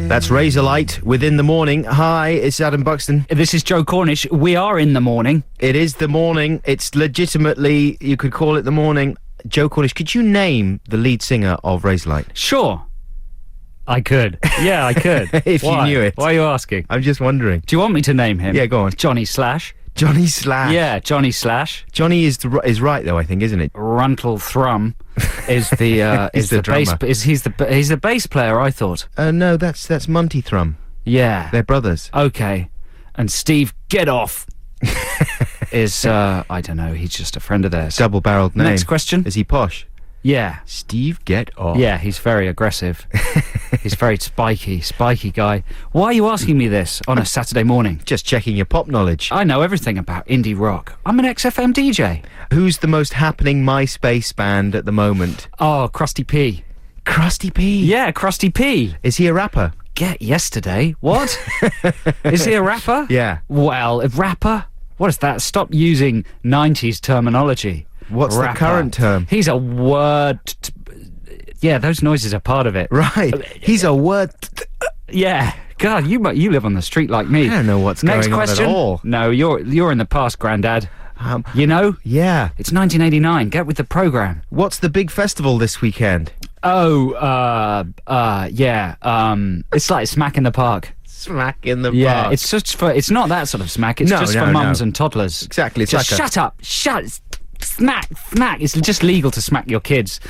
That's Razorlight within the morning. Hi, it's Adam Buxton. This is Joe Cornish. We are in the morning. It is the morning. It's legitimately, you could call it the morning. Joe Cornish, could you name the lead singer of Razorlight? Sure. I could. Yeah, I could. If you knew it. Why are you asking? I'm just wondering. Do you want me to name him? Yeah, go on. Johnny Slash. Johnny Slash. Yeah, Johnny Slash. Johnny is right though, I think, isn't it? Runtle Thrum is the He's the bass. drummer. He's the bass player. I thought. No, that's Monty Thrum. Yeah, They're brothers. okay. And Steve Get Off is I don't know. He's just a friend of theirs. Double-barreled name. Next question. Is he posh? Yeah. Steve Get Off. Yeah, he's very aggressive. He's very spiky guy. Why are you asking me this on a Saturday morning? Just checking your pop knowledge. I know everything about indie rock. I'm an XFM DJ. Who's the most happening MySpace band at the moment? Oh, Krusty P. Krusty P. Yeah, Krusty P. Is he a rapper? Get yesterday. What? Is he a rapper? Yeah. Well, a rapper? What is that? Stop using 90s terminology. What's the current term? He's a word... Yeah, those noises are part of it. Right. He's a word... Yeah. God, you live on the street like me. I don't know what's Next going question. on at all. No, you're in the past, Grandad. You know? Yeah. It's 1989. Get with the program. What's the big festival this weekend? Oh, yeah. It's like Smack in the Park. Smack in the Yeah, park. it's just for... It's not that sort of smack. It's just for mums and toddlers. Exactly. It's Just like shut up. Smack. It's just legal to smack your kids.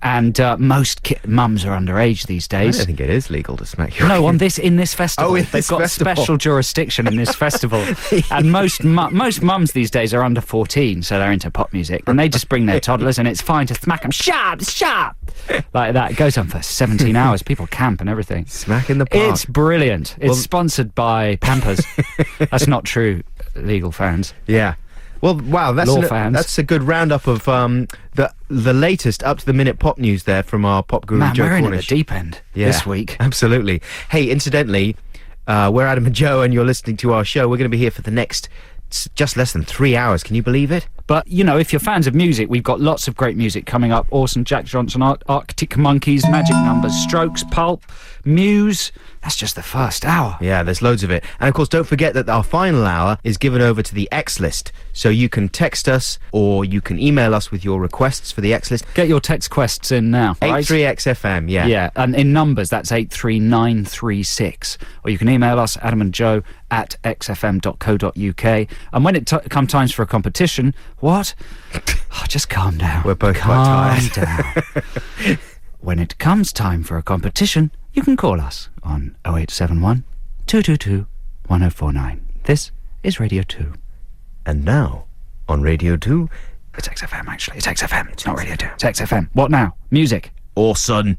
And most mums are underage these I days. don't think it is legal to smack your No, kid. in this festival. Oh, in They've this got festival. special jurisdiction in this festival. And most mums these days are under 14, so they're into pop music. And they just bring their toddlers, and it's fine to smack them. Sharp! Like that. It goes on for 17 hours. People camp and everything. Smack in the park. It's brilliant. It's sponsored by Pampers. That's not true, legal fans. Yeah. Well, wow, Fans. that's a good roundup of the latest up-to-the-minute pop news there from our pop guru, Man, Joe we're in at the Cornish. deep end this week. Absolutely. Hey, incidentally, we're Adam and Joe, and you're listening to our show. We're going to be here for the next just less than 3 hours. Can you believe it? But, you know, if you're fans of music, we've got lots of great music coming up. Orson, Jack Johnson, Arctic Monkeys, Magic Numbers, Strokes, Pulp, Muse. That's just the first hour. Yeah, there's loads of it. And of course, don't forget that our final hour is given over to the X List. So you can text us or you can email us with your requests for the X List. Get your text quests in now, right? 83XFM, yeah. Yeah, and in numbers, that's 83936. Or you can email us, adamandjoe@xfm.co.uk. And when it comes times for a competition, what? Oh, just calm down. We're both quite tired. Down. When it comes time for a competition, you can call us on 0871 222 1049. This is Radio 2. And now, on Radio 2... It's XFM, actually. It's XFM. It's not Radio 2. It's XFM. What now? Music. Orson.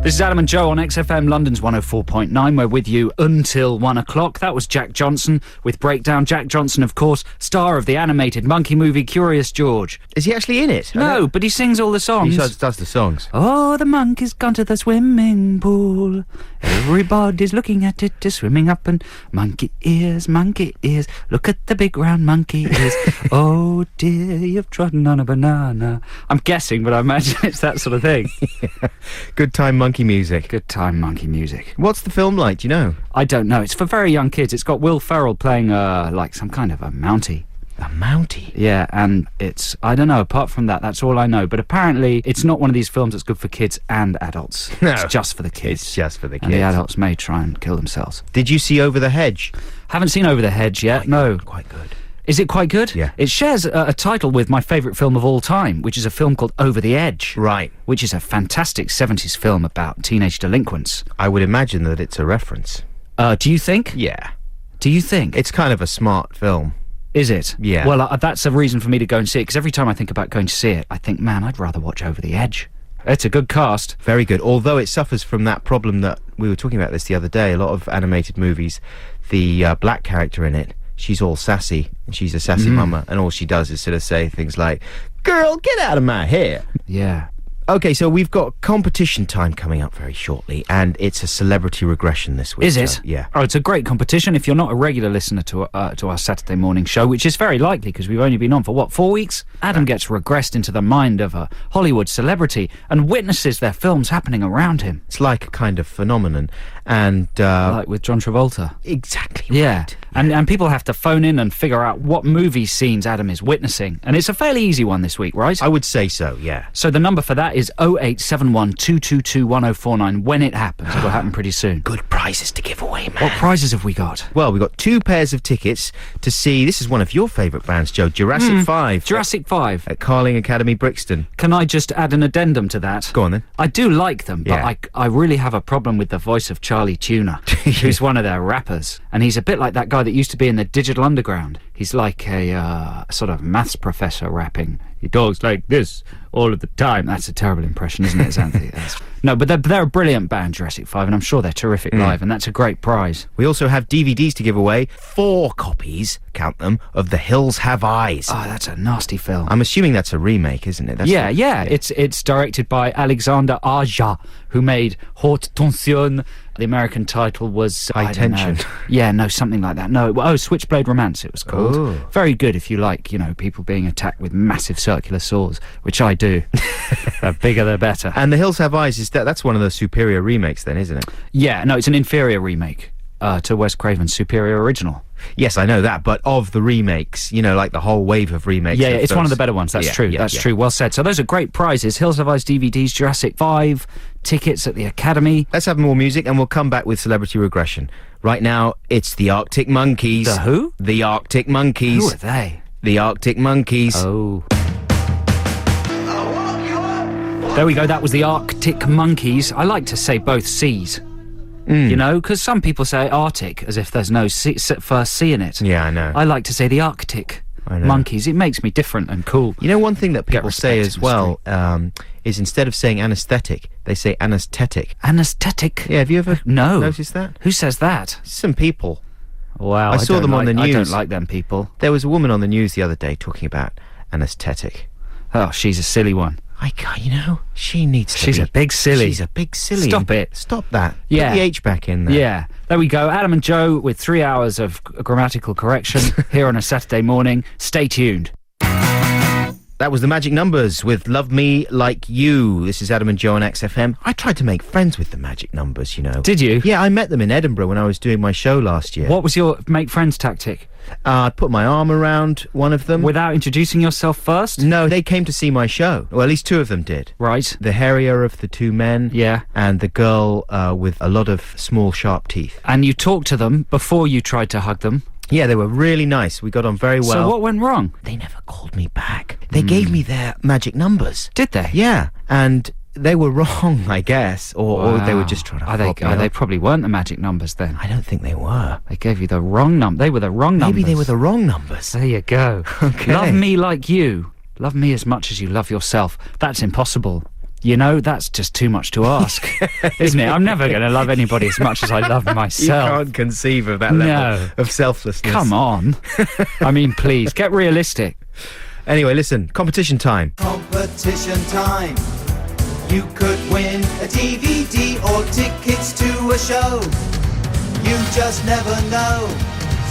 This is Adam and Joe on XFM London's 104.9. We're with you until 1 o'clock. That was Jack Johnson with Breakdown. Jack Johnson, of course, star of the animated monkey movie Curious George. Is he actually in it? No, but he sings all the songs. He does the songs. Oh, the monkey's gone to the swimming pool. Everybody's looking at it, is swimming up and monkey ears, look at the big round monkey ears. Oh dear, you've trodden on a banana. I'm guessing, but I imagine it's that sort of thing. Good time monkey music. Good time monkey music. What's the film like, do you know? I don't know. It's for very young kids. It's got Will Ferrell playing like some kind of a Mountie. A Mountie? Yeah, and it's, I don't know, apart from that, that's all I know. But apparently, it's not one of these films that's good for kids and adults. No. It's just for the kids. It's just for the kids. And the adults may try and kill themselves. Did you see Over the Hedge? Haven't seen Over the Hedge yet, no. Quite good. Is it quite good? Yeah. It shares a title with my favourite film of all time, which is a film called Over the Edge. Right. Which is a fantastic 70s film about teenage delinquents. I would imagine that it's a reference. Do you think? Yeah. Do you think? It's kind of a smart film. Is it? Yeah. Well, that's a reason for me to go and see it, because every time I think about going to see it, I think, man, I'd rather watch Over the Edge. It's a good cast. Very good. Although it suffers from that problem that we were talking about this the other day. A lot of animated movies, the black character in it, she's all sassy. She's a sassy mama, and all she does is sort of say things like, "Girl, get out of my hair." Yeah. Okay, so we've got competition time coming up very shortly, and it's a celebrity regression this week. Is it? Yeah. Oh, it's a great competition. If you're not a regular listener to our Saturday morning show, which is very likely because we've only been on for, 4 weeks? Adam gets regressed into the mind of a Hollywood celebrity and witnesses their films happening around him. It's like a kind of phenomenon, and... like with John Travolta. Exactly Yeah. right. And people have to phone in and figure out what movie scenes Adam is witnessing. And it's a fairly easy one this week, right? I would say so, yeah. So the number for that is 0871 222 1049 when it happens. It'll happen pretty soon. Good prizes to give away, man. What prizes have we got? Well, we've got 2 pairs of tickets to see, this is one of your favourite bands, Joe, Jurassic 5. Jurassic 5. At Carling Academy, Brixton. Can I just add an addendum to that? Go on then. I do like them, but Yeah. I really have a problem with the voice of Charlie Tuna, who's one of their rappers. And he's a bit like that guy that used to be in the Digital Underground. He's like a sort of maths professor rapping. He talks like this all of the time. That's a terrible impression, isn't it, Xanthi? No, but they're a brilliant band, Jurassic 5, and I'm sure they're terrific live, and that's a great prize. We also have DVDs to give away, 4 copies, count them, of The Hills Have Eyes. Oh, that's a nasty film. I'm assuming that's a remake, isn't it? That's Yeah. It's directed by Alexander Aja, who made Haute Tension. The American title was High I don't know. Tension. Yeah, no, something like that. No, Switchblade Romance it was called. Oh. Very good if you like, people being attacked with massive circular swords, which I do. The bigger the better. And The Hills Have Eyes, that's one of the superior remakes then, isn't it? Yeah, no, it's an inferior remake to Wes Craven's superior original. Yes, I know that, but of the remakes, like the whole wave of remakes. Yeah, of it's those. one of the better ones. That's true. That's true. Well said. So those are great prizes. Hills Have Eyes DVDs, Jurassic 5, tickets at the Academy. Let's have more music and we'll come back with Celebrity Regression. Right now, it's the Arctic Monkeys. The who? The Arctic Monkeys. Who are they? The Arctic Monkeys. Oh. There we go. That was the Arctic Monkeys. I like to say both C's. Because some people say Arctic as if there's no first C in it. Yeah, I know. I like to say the Arctic Monkeys. It makes me different and cool. You know, one thing that people say respect as in the well is instead of saying anaesthetic, they say anaesthetic. Anaesthetic? Yeah, have you ever noticed that? Who says that? Some people. Wow, I saw them on the news. I don't like them people. There was a woman on the news the other day talking about anaesthetic. Oh, she's a silly one. She needs to She's be... a big silly. She's a big silly. Stop it. Stop that. Yeah. Put the H back in there. Yeah. There we go. Adam and Joe with 3 hours of grammatical correction here on a Saturday morning. Stay tuned. That was the Magic Numbers with Love Me Like You. This is Adam and Joe on XFM. I tried to make friends with the Magic Numbers, Did you? Yeah, I met them in Edinburgh when I was doing my show last year. What was your make friends tactic? I put my arm around one of them. Without introducing yourself first? No, they came to see my show. Well, at least 2 of them did. Right. The hairier of the 2 men. Yeah. And the girl with a lot of small, sharp teeth. And you talked to them before you tried to hug them? Yeah, they were really nice. We got on very well. So what went wrong? They never called me back. They gave me their magic numbers. Did they? Yeah, and they were wrong, I guess, or they were just trying to fob me They off. probably weren't the magic numbers then. I don't think they were. They gave you the wrong number. They were the wrong numbers. Maybe they were the wrong numbers. There you go. Okay. Love me like you. Love me as much as you love yourself. That's impossible. That's just too much to ask, isn't it? I'm never going to love anybody as much as I love myself. You can't conceive of that level of selflessness. Come on. I mean, please, get realistic. Anyway, listen, competition time. Competition time. You could win a DVD or tickets to a show. You just never know.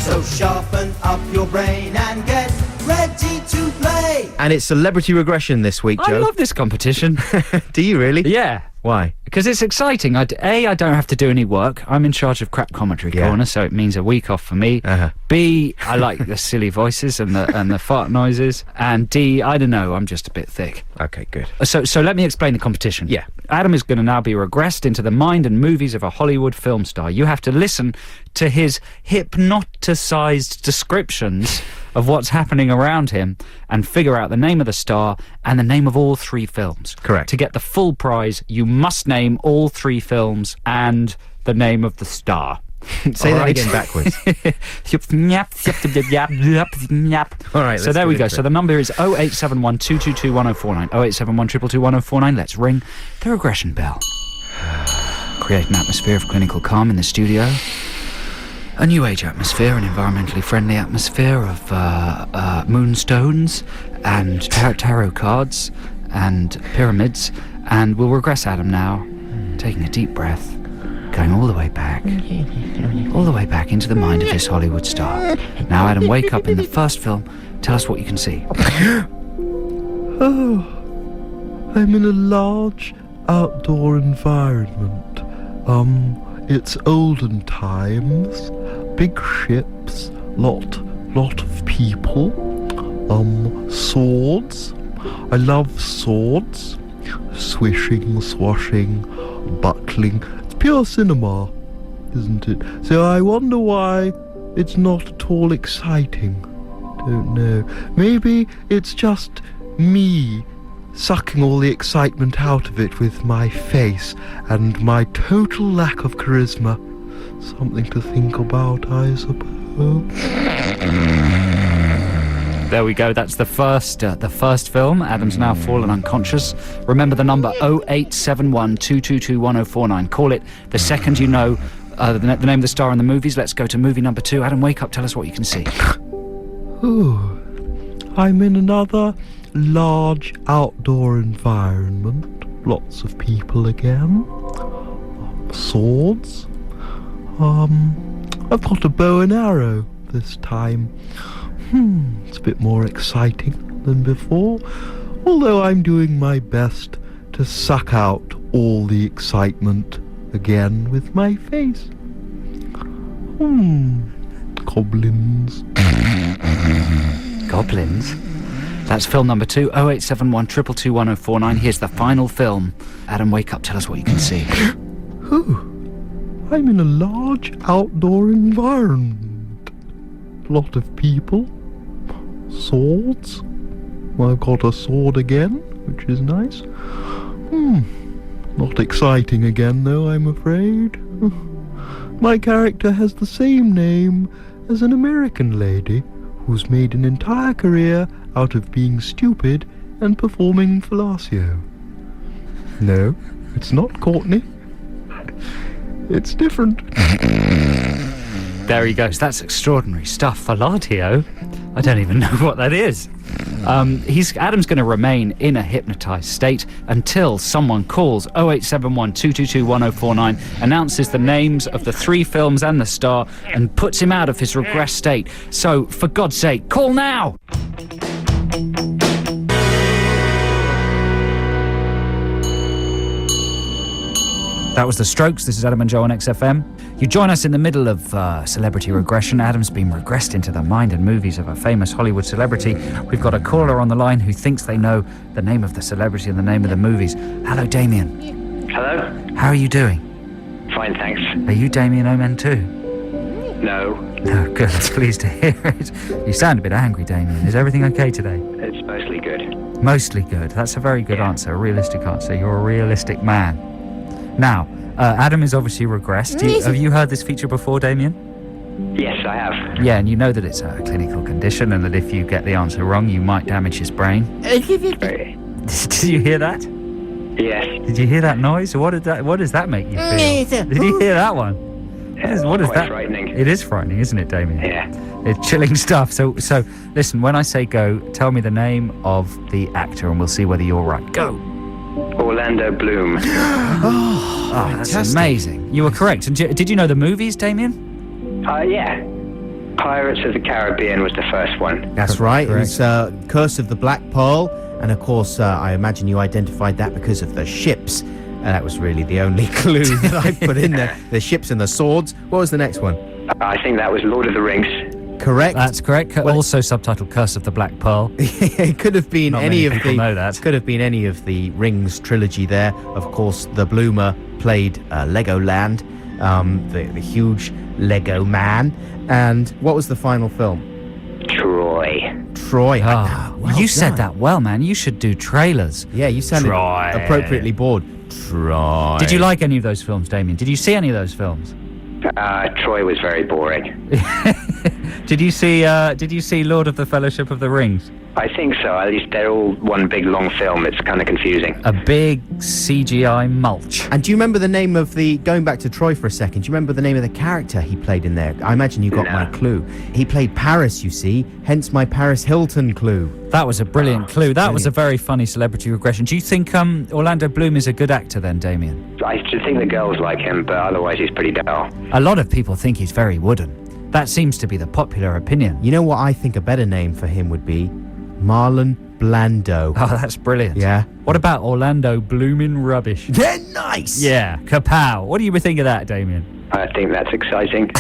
So sharpen up your brain and get ready to play. And it's Celebrity Regression this week, Joe. I love this competition. Do you really? Yeah. Why? Because it's exciting. I don't have to do any work. I'm in charge of Crap Commentary Corner, so it means a week off for me. B, I like the silly voices and the fart noises. And D, I don't know, I'm just a bit thick. Okay, good. So let me explain the competition. Yeah. Adam is going to now be regressed into the mind and movies of a Hollywood film star. You have to listen to his hypnoticized descriptions of what's happening around him and figure out the name of the star and the name of all 3 films. Correct. To get the full prize, you must name all 3 films and the name of the star. Say that again backwards. All right, so there we go. So the number is 0871 222 1049. 0871 222 1049. Let's ring the regression bell. Create an atmosphere of clinical calm in the studio. A new age atmosphere, an environmentally friendly atmosphere of moonstones and tarot cards and pyramids And we'll regress Adam now, taking a deep breath, going all the way back into the mind of this Hollywood star. Now, Adam, wake up in the first film. Tell us what you can see. Oh, I'm in a large outdoor environment. It's olden times, big ships, lot of people, swords. I love swords, swishing, swashing, buckling. It's pure cinema, isn't it? So I wonder why it's not at all exciting. Don't know. Maybe it's just me sucking all the excitement out of it with my face and my total lack of charisma. Something to think about, I suppose. There we go. That's the first film. Adam's now fallen unconscious. Remember the number 0871 222 1049. Call it the second you know the name of the star in the movies. Let's go to movie number 2. Adam, wake up. Tell us what you can see. Ooh, I'm in another large outdoor environment. Lots of people again. Swords. I've got a bow and arrow this time. It's a bit more exciting than before, although I'm doing my best to suck out all the excitement again with my face. Goblins. Goblins? That's film number 2, 0871 222 1049. Here's the final film. Adam, wake up, tell us what you can see. I'm in a large outdoor environment. Lot of people. Swords. I've got a sword again, which is nice. Not exciting again, though, I'm afraid. My character has the same name as an American lady who's made an entire career out of being stupid and performing fellatio. No, it's not Courtney. It's different. There he goes. That's extraordinary stuff. Fellatio? I don't even know what that is. Adam's going to remain in a hypnotised state until someone calls 0871 222 1049, announces the names of the 3 films and the star, and puts him out of his regressed state. So, for God's sake, call now! That was The Strokes. This is Adam and Joe on XFM. You join us in the middle of celebrity regression. Adam's been regressed into the mind and movies of a famous Hollywood celebrity. We've got a caller on the line who thinks they know the name of the celebrity and the name of the movies. Hello, Damien. Hello? How are you doing? Fine, thanks. Are you Damien Omen too? No. No, good. Pleased to hear it. You sound a bit angry, Damien. Is everything okay today? It's mostly good. Mostly good. That's a very good answer, a realistic answer. You're a realistic man. Now, Adam is obviously regressed. Have you heard this feature before, Damien? Yes, I have. Yeah, and you know that it's a clinical condition and that if you get the answer wrong, you might damage his brain. Did you hear that? Yes. Did you hear that noise? What does that make you feel? Did you hear that one? What is that? Frightening. It is frightening, isn't it, Damien? Yeah. It's chilling stuff. So listen, when I say go, tell me the name of the actor and we'll see whether you're right. Go. Orlando Bloom. Oh, that's amazing. You were correct. And did you know the movies, Damien? Yeah. Pirates of the Caribbean was the first one. That's right. Correct. It was Curse of the Black Pearl. And of course, I imagine you identified that because of the ships. That was really the only clue that I put in there. The ships and the swords. What was the next one? I think that was Lord of the Rings. Correct. That's correct. Also subtitled Curse of the Black Pearl. It could have been any of the. Know that. Could have been any of the Rings trilogy. There, of course, the Bloomer played Legoland, the huge Lego man. And what was the final film? Troy. You said that well, man. You should do trailers. Yeah, you sounded Troy. Appropriately bored. Troy. Did you like any of those films, Damien? Did you see any of those films? Troy was very boring. Did you see Lord of the Fellowship of the Rings? I think so. At least they're all one big long film. It's kind of confusing. A big CGI mulch. And do you remember the name of going back to Troy for a second, do you remember the name of the character he played in there? I imagine you got my clue. He played Paris, you see, hence my Paris Hilton clue. That was a brilliant clue. That was a very funny celebrity regression. Do you think Orlando Bloom is a good actor then, Damien? I should think the girls like him, but otherwise he's pretty dull. A lot of people think he's very wooden. That seems to be the popular opinion. You know what I think a better name for him would be? Marlon Blando. Oh, that's brilliant. Yeah. What about Orlando Bloomin' Rubbish? They're nice! Yeah, kapow. What do you think of that, Damien? I think that's exciting.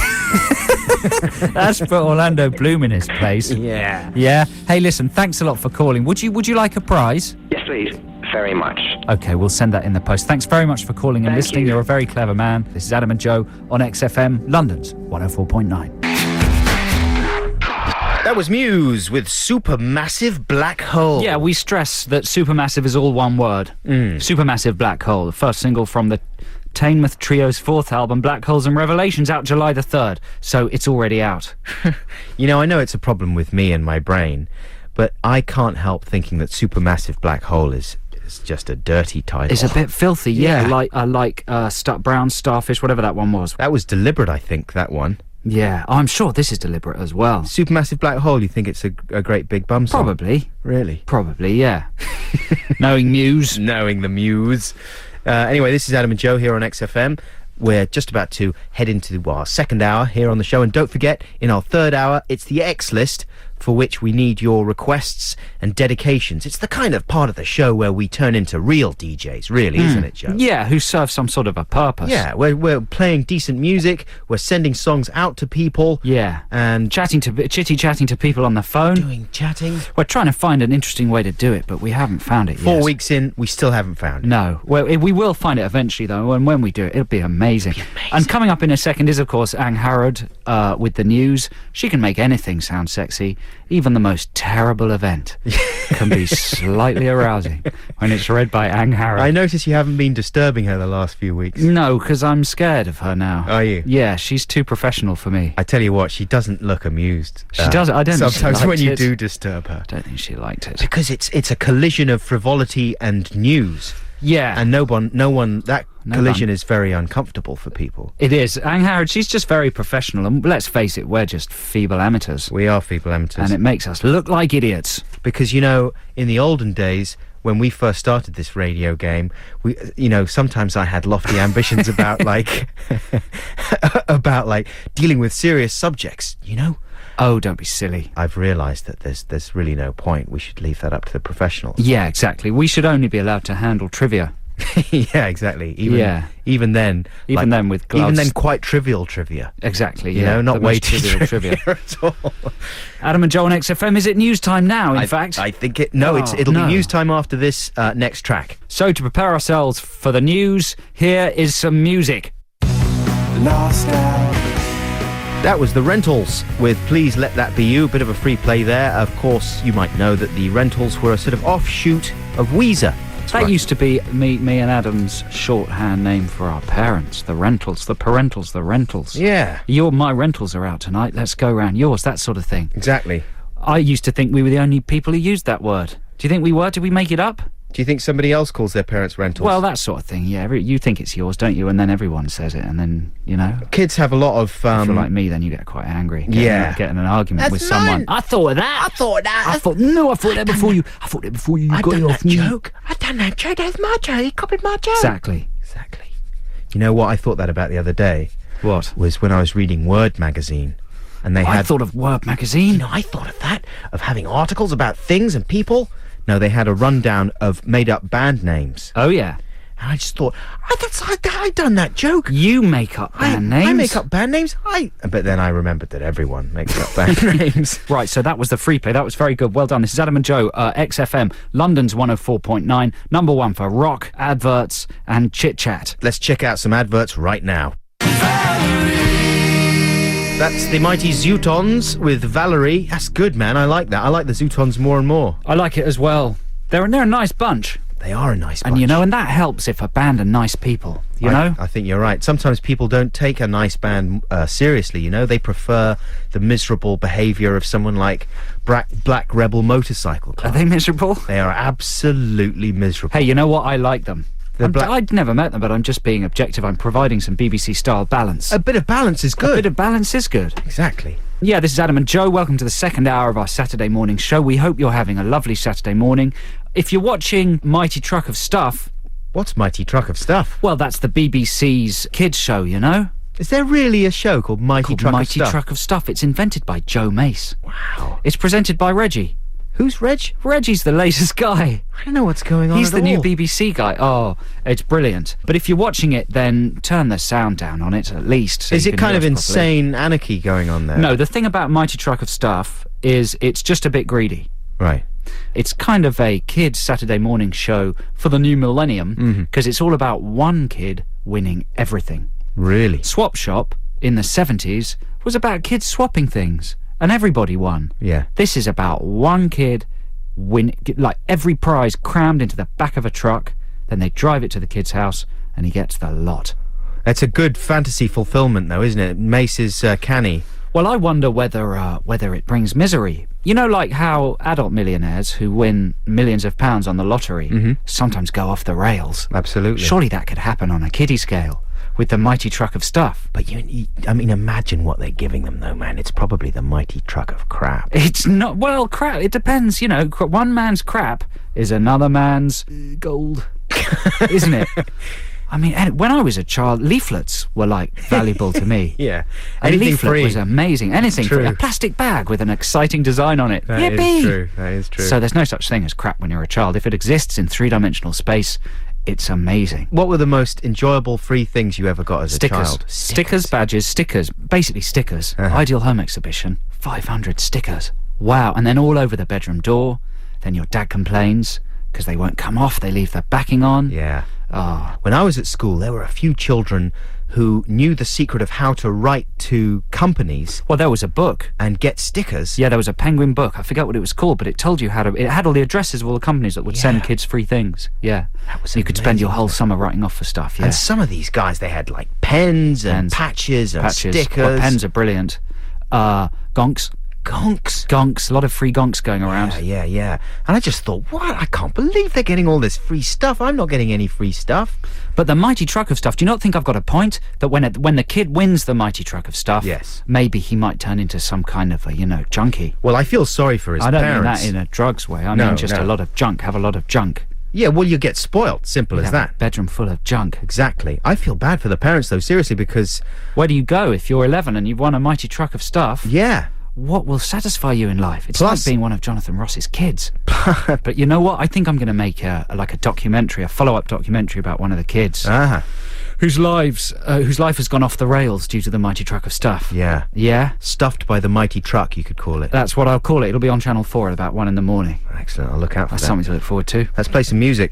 That's put Orlando Bloom in his place. Yeah. Yeah. Hey, listen, thanks a lot for calling. Would you like a prize? Yes, please. Very much. Okay, we'll send that in the post. Thanks very much for calling and Thank listening. you. You're a very clever man. This is Adam and Joe on XFM, London's 104.9. That was Muse with Supermassive Black Hole. Yeah, we stress that Supermassive is all one word. Supermassive Black Hole, the first single from the Tainmouth Trio's fourth album, Black Holes and Revelations, out July the 3rd. So it's already out. You know, I know it's a problem with me and my brain, but I can't help thinking that Supermassive Black Hole is just a dirty title. It's a bit filthy, yeah. Yeah. Like Brown Starfish, whatever that one was. That was deliberate, I think, that one. Yeah, I'm sure this is deliberate as well. Supermassive Black Hole, you think it's a great big bum song? Probably. Really? Probably, yeah. Knowing Muse. Knowing the Muse. Anyway, this is Adam and Joe here on XFM. We're just about to head into our second hour here on the show. And don't forget, in our third hour, it's the X list, for which we need your requests and dedications. It's the kind of part of the show where we turn into real DJs, really, isn't it, Joe? Yeah, who serve some sort of a purpose. Yeah, we're playing decent music, we're sending songs out to people. Yeah. And chitty-chatting to people on the phone. doing chatting. We're trying to find an interesting way to do it, but we haven't found it yet. 4 weeks in, we still haven't found it. No. Well, we will find it eventually, though, and when we do it, it'll be amazing. And coming up in a second is, of course, Ang Harrod with the news. She can make anything sound sexy. Even the most terrible event can be slightly arousing when it's read by Ang Harrod. I notice you haven't been disturbing her the last few weeks. No, because I'm scared of her now. Are you? Yeah, she's too professional for me. I tell you what, she doesn't look amused. She doesn't. I don't think she sometimes when liked you it. do disturb her. I don't think she liked it. Because it's a collision of frivolity and news. Yeah. And no one that No collision one. is very uncomfortable for people. It is. Ang Harrod, she's just very professional, and let's face it, we're just feeble amateurs. We are feeble amateurs. And it makes us look like idiots. Because, you know, in the olden days, when we first started this radio game, sometimes I had lofty ambitions about dealing with serious subjects, you know? Oh, don't be silly. I've realised that there's really no point. We should leave that up to the professionals. Yeah, exactly. We should only be allowed to handle trivia. Yeah, exactly. Even then, with gloves. Even then, quite trivial trivia. Exactly, You yeah. know, not the way most too trivial trivia. at all. Adam and Joe on XFM, is it news time now, in fact? I think it'll be news time after this next track. So to prepare ourselves for the news, here is some music. Lost out. That was the Rentals with Please Let That Be You. Bit of a free play there. Of course, you might know that the Rentals were a sort of offshoot of Weezer. That used to be me and Adam's shorthand name for our parents. The Rentals, the parentals, the Rentals. Yeah. My rentals are out tonight. Let's go round yours, that sort of thing. Exactly. I used to think we were the only people who used that word. Do you think we were? Did we make it up? Do you think somebody else calls their parents Rentals? Well, that sort of thing, yeah. You think it's yours, don't you? And then everyone says it, and then, kids have a lot of... if you're like me, then you get quite angry. Getting an argument That's with someone. mine. I thought of that. I thought that before you. I thought that before you. You got it off me. I done that joke. That's my joke. He copied my joke. Exactly. You know what I thought that about the other day? What? Was when I was reading Word magazine. And I thought of Word magazine. I thought of that, of having articles about things and people. No, they had a rundown of made-up band names. Oh, yeah. And I just thought, I done that joke. You make up band names? I make up band names? But then I remembered that everyone makes up band names. Right, so that was the free play. That was very good. Well done. This is Adam and Joe, XFM, London's 104.9, number one for rock, adverts, and chit-chat. Let's check out some adverts right now. That's the mighty Zootons with Valerie. That's good, man. I like that. I like the Zootons more and more. I like it as well. They're a nice bunch. They are a nice bunch. And, you know, and that helps if a band are nice people, you know? I think you're right. Sometimes people don't take a nice band seriously, you know? They prefer the miserable behaviour of someone like Black Rebel Motorcycle Club. Are they miserable? They are absolutely miserable. Hey, you know what? I like them. I'd never met them, but I'm just being objective. I'm providing some BBC-style balance. A bit of balance is good. A bit of balance is good. Exactly. Yeah, this is Adam and Joe. Welcome to the second hour of our Saturday morning show. We hope you're having a lovely Saturday morning. If you're watching Mighty Truck of Stuff... What's Mighty Truck of Stuff? Well, that's the BBC's kids show, you know? Is there really a show called Mighty Truck of Stuff? Mighty Truck of Stuff. It's invented by Joe Mace. Wow. It's presented by Reggie. Who's Reg? Reggie's the latest guy. I don't know what's going on He's at the new all. BBC guy. Oh, it's brilliant. But if you're watching it, then turn the sound down on it at least. So Is you it can kind of hear us properly. insane anarchy going on there? No, the thing about Mighty Truck of Stuff is it's just a bit greedy. Right. It's kind of a kids' Saturday morning show for the new millennium because it's all about one kid winning everything. Really? Swap Shop in the 70s was about kids swapping things and everybody won. Yeah. This is about one kid like every prize crammed into the back of a truck, then they drive it to the kid's house and he gets the lot. That's a good fantasy fulfillment, though, isn't it? Mace is canny. Well, I wonder whether it brings misery. You know, like how adult millionaires who win millions of pounds on the lottery sometimes go off the rails. Absolutely. Surely that could happen on a kiddie scale with the Mighty Truck of Stuff. But I mean, imagine what they're giving them, though, man. It's probably the Mighty Truck of Crap. It's not, well, crap, it depends, you know. One man's crap is another man's gold, isn't it? I mean, when I was a child, leaflets were, like, valuable to me. Yeah. A Anything leaflet free. was amazing. Anything True. free. A plastic bag with an exciting design on it. That Yippee! is true. That is true. So there's no such thing as crap when you're a child. If it exists in three-dimensional space, it's amazing. What were the most enjoyable free things you ever got as a child? Stickers, badges, stickers. Basically stickers. Ideal Home Exhibition. 500 stickers. Wow. And then all over the bedroom door. Then your dad complains because they won't come off. They leave the backing on. Yeah. Oh. When I was at school, there were a few children who knew the secret of how to write to companies Well, there was a book. and get stickers. Yeah, there was a penguin book. I forget what it was called, but it told you how to... It had all the addresses of all the companies that would send kids free things. Yeah. That was You could spend your amazing, whole wasn't it? summer writing off for stuff, yeah. And some of these guys, they had like pens and patches and stickers. Well, pens are brilliant. Gonks. Gonks. A lot of free gonks going around. Yeah. And I just thought, what? I can't believe they're getting all this free stuff. I'm not getting any free stuff. But the Mighty Truck of Stuff, do you not think I've got a point? That when the kid wins the Mighty Truck of Stuff, Yes. maybe he might turn into some kind of a, junkie. Well, I feel sorry for his I don't parents. mean that in a drugs way. I No, mean just no. a lot of junk. Have a lot of junk. Yeah, well, you get spoilt. Simple as Have a that. bedroom full of junk. Exactly. I feel bad for the parents, though, seriously, because, Where do you go if you're 11 and you've won a Mighty Truck of Stuff? yeah. What will satisfy you in life? It's Plus- like being one of Jonathan Ross's kids. But you know what? I think I'm going to make a documentary, a follow-up documentary about one of the kids whose life has gone off the rails due to the Mighty Truck of Stuff. Yeah. Yeah? Stuffed by the Mighty Truck, you could call it. That's what I'll call it. It'll be on Channel 4 at about 1 in the morning. Excellent. I'll look out for That's that. something to look forward to. Let's play some music.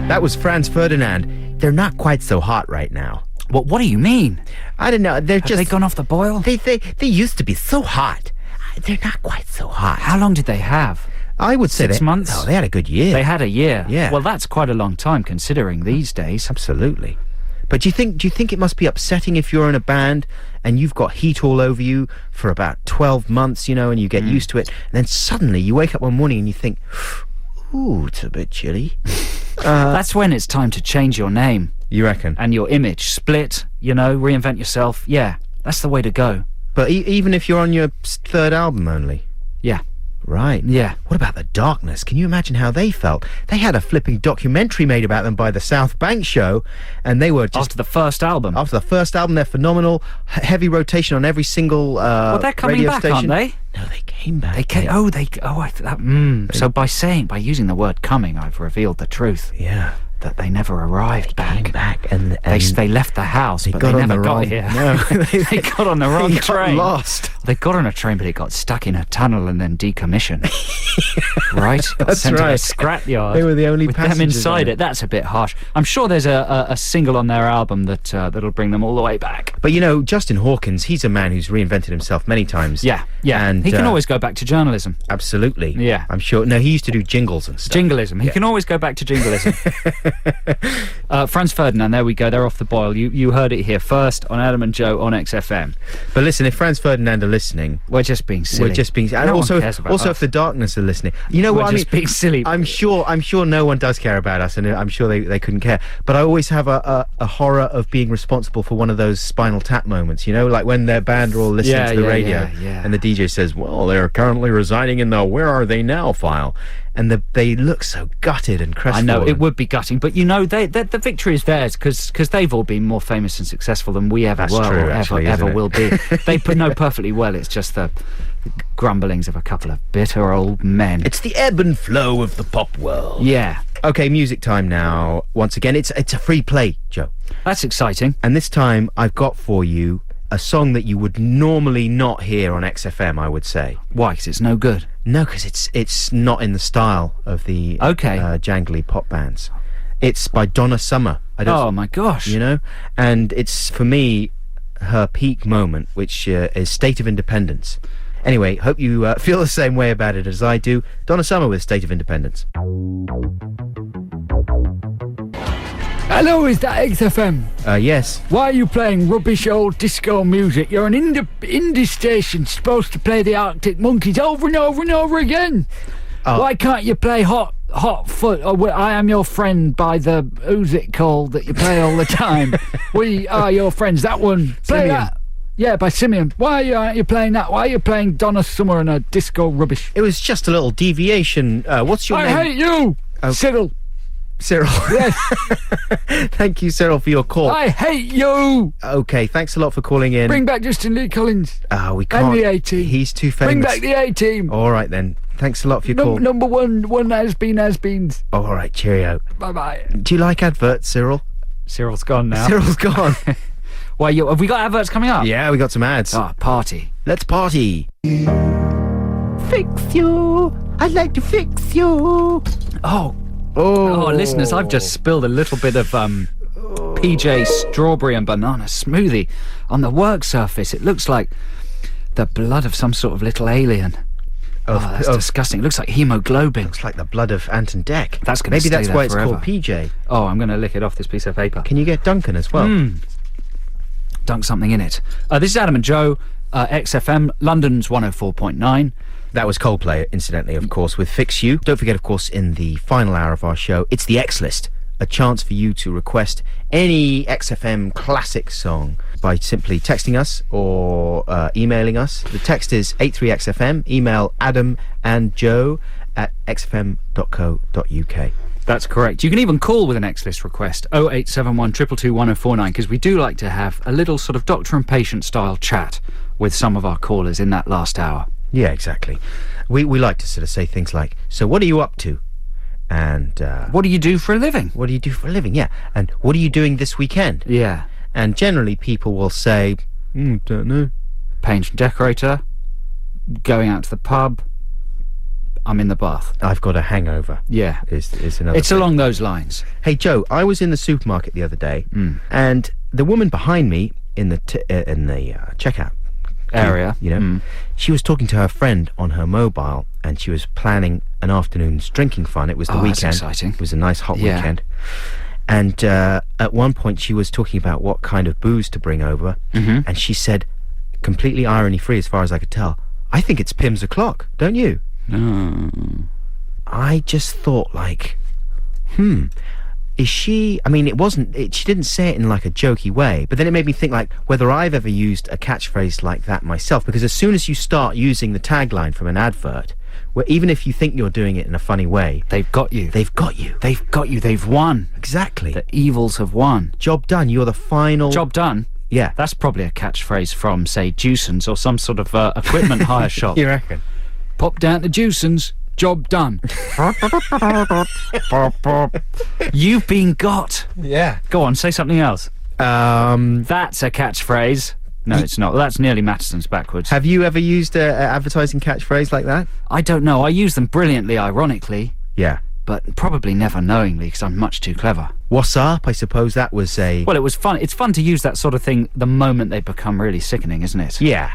That was Franz Ferdinand. They're not quite so hot right now. What do you mean? I don't know. They're Have just... they gone off the boil? They used to be so hot. They're not quite so hot. How long did they have? I would say 6 months? No, they had a good year. They had a year. Yeah. Well, that's quite a long time considering these days. Absolutely. But do you think it must be upsetting if you're in a band and you've got heat all over you for about 12 months, and you get used to it, and then suddenly you wake up one morning and you think, ooh, it's a bit chilly. That's when it's time to change your name You reckon? and your image. Split, reinvent yourself. Yeah, that's the way to go. But even if you're on your third album only? Yeah. Right. Yeah. What about the Darkness? Can you imagine how they felt? They had a flipping documentary made about them by the South Bank Show, and they were just... After the first album. After the first album, they're phenomenal. Heavy rotation on every single Well, they're coming radio back, station. aren't they? No, they came back. They came. So by using the word coming, I've revealed the truth. Yeah. That they never arrived back. Came back and They left the house, but they got on never the got wrong- here. No, they got on the wrong they got train. lost. They got on a train, but it got stuck in a tunnel and then decommissioned. Right? Got That's sent to right. a scrapyard. They were the only with them passengers inside on it. That's a bit harsh. I'm sure there's a single on their album that'll bring them all the way back. But Justin Hawkins, he's a man who's reinvented himself many times. Yeah. And he can always go back to journalism. Absolutely. Yeah. I'm sure. No, he used to do jingles and stuff. Jingleism. He can always go back to jingleism. Franz Ferdinand, there we go. They're off the boil. You heard it here first on Adam and Joe on XFM. But listen, if Franz Ferdinand are listening, We're just being silly. we're just being. And No one also, cares about also us. if the darkness are listening, you know We're what I mean? just being silly. I'm sure no one does care about us, and I'm sure they couldn't care. But I always have a horror of being responsible for one of those Spinal Tap moments, like when their band are all listening to the radio, and the DJ says, "Well, they're currently residing in the Where Are They Now file," and they look so gutted and I crestfallen. know, it would be gutting, but the victory is theirs because they've all been more famous and successful than we ever That's were true, or actually, ever isn't it? will be. They know perfectly well it's just the grumblings of a couple of bitter old men. It's the ebb and flow of the pop world. Yeah, Okay, music time now. Once again, it's a free play, Joe. that's exciting. And this time I've got for you a song that you would normally not hear on XFM, I would say. Why? Because it's no good. No, because it's not in the style of the jangly pop bands. It's by Donna Summer. Oh my gosh. And it's, for me, her peak moment, which is State of Independence. Anyway, hope you feel the same way about it as I do. Donna Summer with State of Independence. Hello, is that XFM? Yes. Why are you playing rubbish old disco music? You're an indie station supposed to play the Arctic Monkeys over and over and over again. Why can't you play Hot Foot or I Am Your Friend by the who's it called that you play all the time? We Are Your Friends, that one. Play Simeon. that. Yeah, by Simeon. Why aren't you playing that? Why are you playing Donna Summer and a disco rubbish? It was just a little deviation. What's your I name? hate you, Okay. Cyril. Cyril. Yes, Thank you, Cyril, for your call. I hate you. Okay, thanks a lot for calling in. Bring back Justin Lee Collins. We can't. And the A-Team. He's too famous. Bring back the A-Team. All right, then. Thanks a lot for your call. Number one has-beens. All right, cheerio. Bye-bye. Do you like adverts, Cyril? Cyril's gone now. Cyril's gone. Why, have we got adverts coming up? Yeah, we got some ads. Party. Let's party. Fix you. I'd like to fix you. Oh, listeners, I've just spilled a little bit of PJ strawberry and banana smoothie on the work surface. It looks like the blood of some sort of little alien. That's disgusting. It looks like hemoglobin. Looks like the blood of Ant and Dec. That's gonna Maybe stay that's there why it's forever. called PJ. Oh, I'm going to lick it off this piece of paper. Can you get Duncan as well? Dunk something in it. This is Adam and Joe, XFM, London's 104.9. That was Coldplay, incidentally, of course, with Fix You. Don't forget, of course, in the final hour of our show, it's the X List, a chance for you to request any XFM classic song by simply texting us or emailing us. The text is 83XFM, email adamandjoe@xfm.co.uk. That's correct. You can even call with an X-List request, 0871 222 1049, because we do like to have a little sort of doctor and patient style chat with some of our callers in that last hour. Yeah, exactly. We like to sort of say things like, so what are you up to? And What do you do for a living? what do you do for a living? Yeah. And what are you doing this weekend? Yeah. And generally people will say, don't know. Paint and decorator, going out to the pub, I'm in the bath. I've got a hangover. Yeah. Is another It's thing. along those lines. Hey, Joe, I was in the supermarket the other day, and the woman behind me in the checkout Area. she was talking to her friend on her mobile, and she was planning an afternoon's drinking fun. It was the Oh, that's weekend. exciting. It was a nice hot Yeah. weekend. And at one point, she was talking about what kind of booze to bring over, and she said, completely irony-free as far as I could tell, I think it's Pimm's O'Clock, don't you? I just thought, like, is she... I mean, she didn't say it in, like, a jokey way, but then it made me think, like, whether I've ever used a catchphrase like that myself, because as soon as you start using the tagline from an advert, where even if you think you're doing it in a funny way, They've got you. they've got you. They've got you. They've won. Exactly. The evils have won. Job done. You're the final... Job done. Yeah. That's probably a catchphrase from, say, Juicens or some sort of equipment hire shop. You reckon? Pop down to Juicens. Job done. You've been got. Yeah. Go on, say something else. That's a catchphrase. No, it's not. Well, that's nearly Mattison's backwards. Have you ever used an advertising catchphrase like that? I don't know. I use them brilliantly, ironically, Yeah. but probably never knowingly because I'm much too clever. What's up? I suppose that was a... Well, it was fun. It's fun to use that sort of thing the moment they become really sickening, isn't it? Yeah.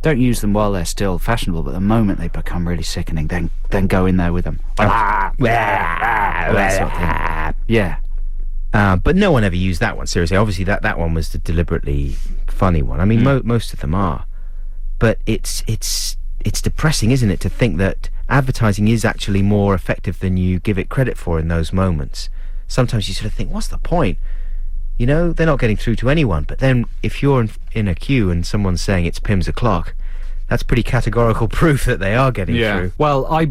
Don't use them while they're still fashionable, but the moment they become really sickening, then go in there with them. That sort of thing. Yeah. But no one ever used that one, seriously. Obviously, that one was the deliberately funny one. I mean, most of them are. But it's depressing, isn't it, to think that advertising is actually more effective than you give it credit for in those moments. Sometimes you sort of think, what's the point? You know, they're not getting through to anyone. But then if you're in a queue and someone's saying it's Pim's o'clock, that's pretty categorical proof that they are getting through. Well, I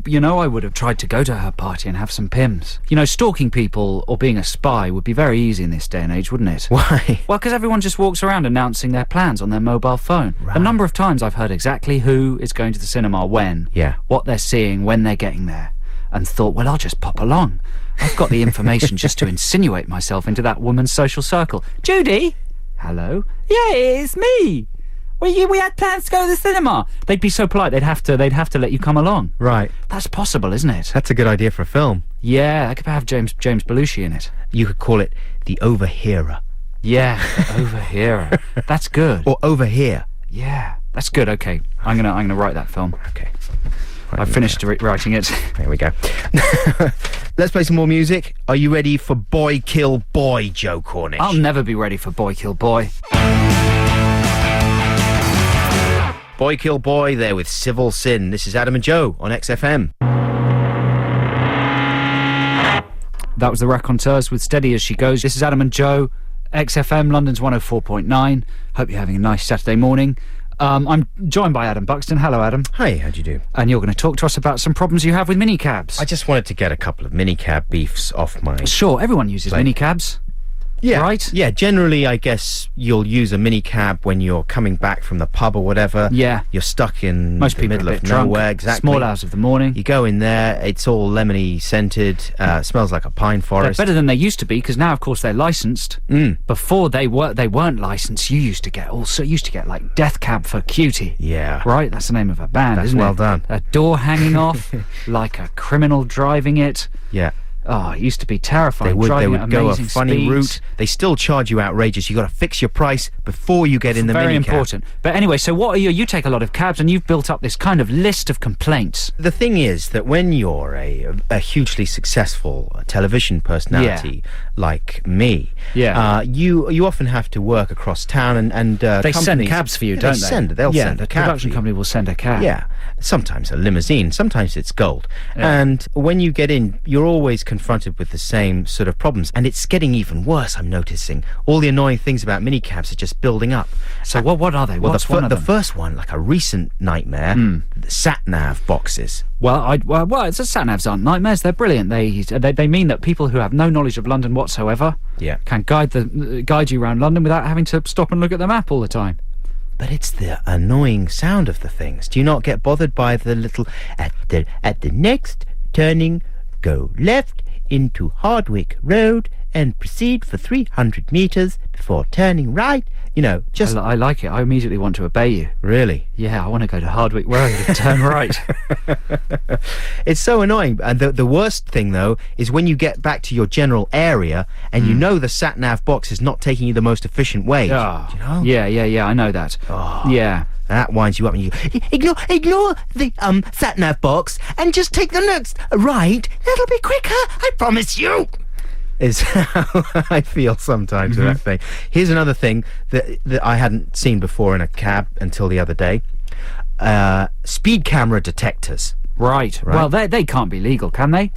would have tried to go to her party and have some Pims. You know, stalking people or being a spy would be very easy in this day and age, wouldn't it? Why? Well, because everyone just walks around announcing their plans on their mobile phone. Right. A number of times I've heard exactly who is going to the cinema when, Yeah. what they're seeing, when they're getting there, and thought, well, I'll just pop along. I've got the information just to insinuate myself into that woman's social circle. Judy? Hello? Yeah, it's me. We had plans to go to the cinema. They'd be so polite, they'd have to let you come along. Right. That's possible, isn't it? That's a good idea for a film. Yeah, I could have James Belushi in it. You could call it The Overhearer. Yeah, Overhearer. That's good. Or Overhear. Yeah, that's good. Okay, I'm gonna write that film. Okay. I've finished writing it. There we go. Let's play some more music. Are you ready for Boy Kill Boy, Joe Cornish? I'll never be ready for Boy Kill Boy. Boy Kill Boy there with Civil Sin. This is Adam and Joe on XFM. That was the Raconteurs with Steady As She Goes. This is Adam and Joe, XFM, London's 104.9. Hope you're having a nice Saturday morning. I'm joined by Adam Buxton. Hello, Adam. Hi, how'd you do? And you're going to talk to us about some problems you have with minicabs. I just wanted to get a couple of minicab beefs off my... Sure, everyone uses minicabs. Yeah. Right? Yeah, generally, I guess you'll use a minicab when you're coming back from the pub or whatever. Yeah. You're stuck in Most the people middle are a bit of drunk. nowhere. Exactly. Small hours of the morning. You go in there, it's all lemony scented, smells like a pine They're forest. better than they used to be because now, of course, they're licensed. Before they weren't licensed. You used to get like Death Cab for Cutie. Yeah. Right, that's the name of a band, That's isn't well it? done. A door hanging off, like a criminal driving it. Yeah. Oh, it used to be terrifying. They would driving at go a amazing funny speeds. route. They still charge you outrageous. You got to fix your price before you get in the Very minicab. important. But anyway, so what are you take a lot of cabs and you've built up this kind of list of complaints. The thing is that when you're a hugely successful television personality like me, you often have to work across town and They send companies- cabs for you, Yeah, don't they? They'll yeah, send the a cab production for you. company will send a cab. Yeah, sometimes a limousine, sometimes it's gold. Yeah. And when you get in, you're always confronted with the same sort of problems. And it's getting even worse, I'm noticing. All the annoying things about minicabs are just building up. So what are they? Well, What's the one of them? first one, like a recent nightmare, the sat-nav boxes. Well, it's the sat-navs aren't nightmares. They're brilliant. They mean that people who have no knowledge of London whatsoever can guide you around London without having to stop and look at the map all the time. But it's the annoying sound of the things. Do you not get bothered by the little at the next turning, go left into Hardwick Road and proceed for 300 metres before turning right? You know, just I like it. I immediately want to obey you. really. Yeah, I want to go to Hardwick Road and turn right. It's so annoying. And the worst thing, though, is when you get back to your general area and you know the sat-nav box is not taking you the most efficient way. Oh, You know? Yeah, I know that. Oh. Yeah. That winds you up and you ignore the sat-nav box and just take the next right. That'll be quicker, I promise you. Is how I feel sometimes with that thing. Here's another thing that I hadn't seen before in a cab until the other day. Speed camera detectors. Right. Well, they can't be legal, can they?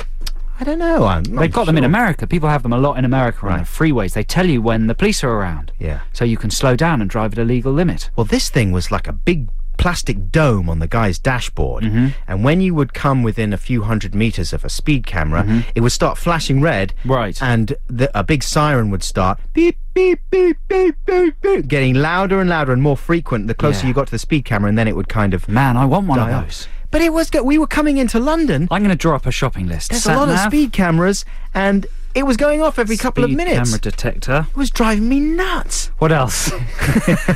I don't know. They've got them in America. People have them a lot in America on Right. the freeways. They tell you when the police are around. Yeah. So you can slow down and drive at a legal limit. Well, this thing was like a big plastic dome on the guy's dashboard, and when you would come within a few hundred meters of a speed camera, it would start flashing red, Right. and a big siren would start beep beep beep beep beep beep, getting louder and louder and more frequent the closer Yeah. you got to the speed camera, and then it would kind of Man, I want one of die off. those. But we were coming into London. I'm going to draw up a shopping list. There's a lot of Sat-nav. speed cameras, and It was going off every couple of Speed minutes. camera detector. It was driving me nuts. What else?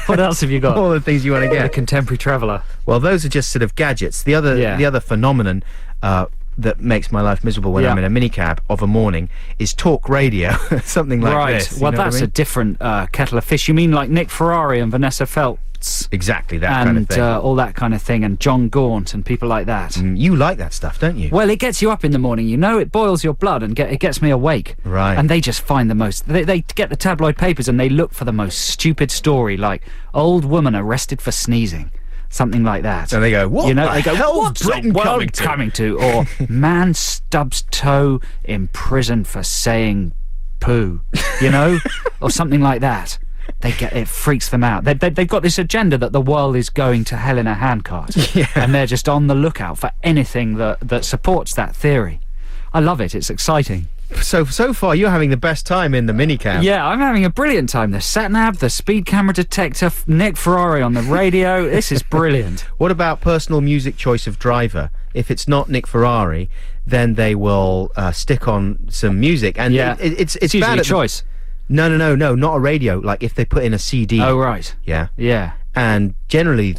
What else have you got? All the things you want to The get. contemporary traveller. Well, those are just sort of gadgets. The other phenomenon that makes my life miserable when I'm in a minicab of a morning is talk radio, something like this. Well, you know that's what I a mean? different kettle of fish. You mean like Nick Ferrari and Vanessa Feltz Exactly that and kind of thing. all that kind of thing, and John Gaunt and people like that. You like that stuff, don't you? Well, it gets you up in the morning, you know, it boils your blood and it gets me awake. Right. And they just find the most... They get the tabloid papers and they look for the most stupid story, like, old woman arrested for sneezing. Something like that. And they go, what You know, the they go, hell's what's Britain the world coming to?" Or man stubs toe in prison for saying poo, you know? Or something like that. It freaks them out. They've got this agenda that the world is going to hell in a handcart. Yeah. And they're just on the lookout for anything that supports that theory. I love it. It's exciting. So far, you're having the best time in the minicab. Yeah, I'm having a brilliant time. The sat-nav, the speed camera detector, Nick Ferrari on the radio. This is brilliant. What about personal music choice of driver? If it's not Nick Ferrari, then they will stick on some music. And it's usually bad a at choice. No, not a radio. Like if they put in a CD. Oh, right. Yeah. Yeah. And generally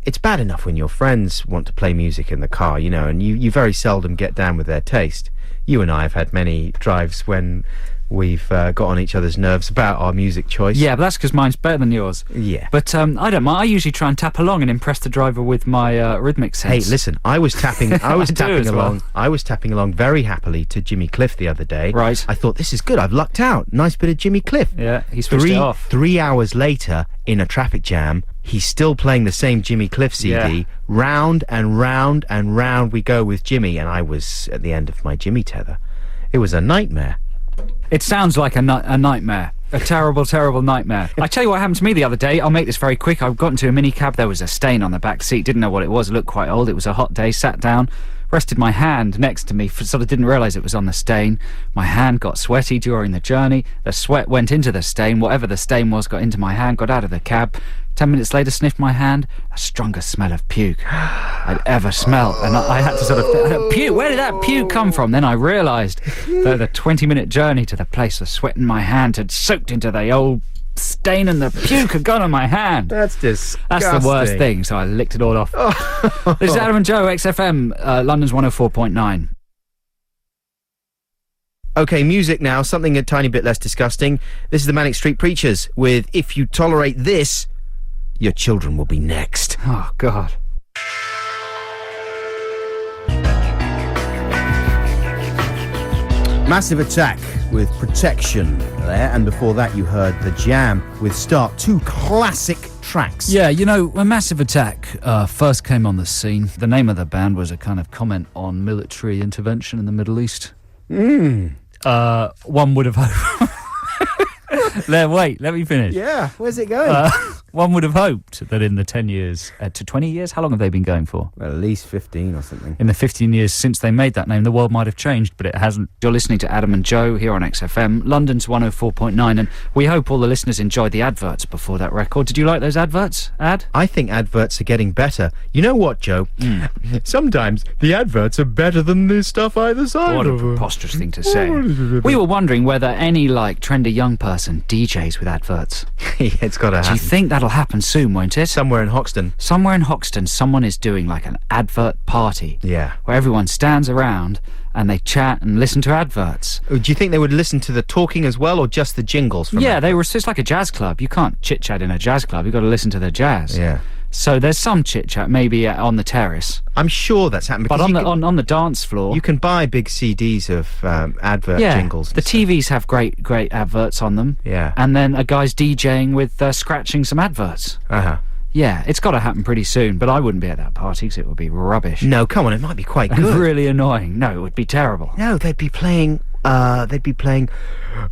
it's bad enough when your friends want to play music in the car, you know, and you very seldom get down with their taste. You and I have had many drives when we've got on each other's nerves about our music choice. Yeah, but that's because mine's better than yours. Yeah. But I don't mind. I usually try and tap along and impress the driver with my rhythmic sense. Hey, listen, I was tapping I do as well. along. I was tapping along very happily to Jimmy Cliff the other day. Right. I thought, this is good. I've lucked out. Nice bit of Jimmy Cliff. Yeah, he switched it off. 3 hours later, in a traffic jam, he's still playing the same Jimmy Cliff CD. Yeah. Round and round and round we go with Jimmy, and I was at the end of my Jimmy tether. It was a nightmare. It sounds like a nightmare. A terrible, terrible nightmare. I tell you what happened to me the other day. I'll make this very quick. I got into a minicab. There was a stain on the back seat. Didn't know what it was. It looked quite old. It was a hot day. Sat down. Rested my hand next to me. Sort of didn't realise it was on the stain. My hand got sweaty during the journey. The sweat went into the stain. Whatever the stain was got into my hand. Got out of the cab. 10 minutes later, sniffed my hand. The strongest smell of puke I'd ever smelled. And I had to sort of... puke? Where did that puke come from? Then I realised that the 20-minute journey to the place, the sweat in my hand had soaked into the old stain and the puke had gone on my hand. That's disgusting. That's the worst thing, so I licked it all off. This is Adam and Joe XFM, London's 104.9. Okay, music now, something a tiny bit less disgusting. This is the Manic Street Preachers with If You Tolerate This, Your Children Will Be Next. Oh, God. Massive Attack with Protection there, and before that you heard The Jam with Start. Two classic tracks. Yeah, you know, when Massive Attack first came on the scene, the name of the band was a kind of comment on military intervention in the Middle East. One would have hoped... Wait, let me finish. Yeah, where's it going? One would have hoped that in the 10 years to 20 years, how long have they been going for? Well, at least 15 or something. In the 15 years since they made that name, the world might have changed, but it hasn't. You're listening to Adam and Joe here on XFM, London's 104.9, and we hope all the listeners enjoyed the adverts before that record. Did you like those adverts, Ad? I think adverts are getting better. You know what, Joe? Sometimes the adverts are better than the stuff either side What a of them. preposterous thing to say. We were wondering whether any, trendy young person DJs with adverts. Yeah, it's got to Do you happen. think that'll happen soon, won't it? Somewhere in Hoxton. Somewhere in Hoxton, someone is doing an advert party. Yeah. Where everyone stands around and they chat and listen to adverts. Do you think they would listen to the talking as well, or just the jingles from Yeah, adverts? it's like a jazz club. You can't chit-chat in a jazz club. You've got to listen to the jazz. Yeah. So there's some chit-chat, maybe on the terrace. I'm sure that's happened. But because on the dance floor... you can buy big CDs of advert jingles. The TVs have great adverts on them. Yeah. And then a guy's DJing with scratching some adverts. Uh-huh. Yeah, it's got to happen pretty soon, but I wouldn't be at that party because it would be rubbish. No, come on, it might be quite And good. really annoying. No, it would be terrible. No, they'd be playing, Oh,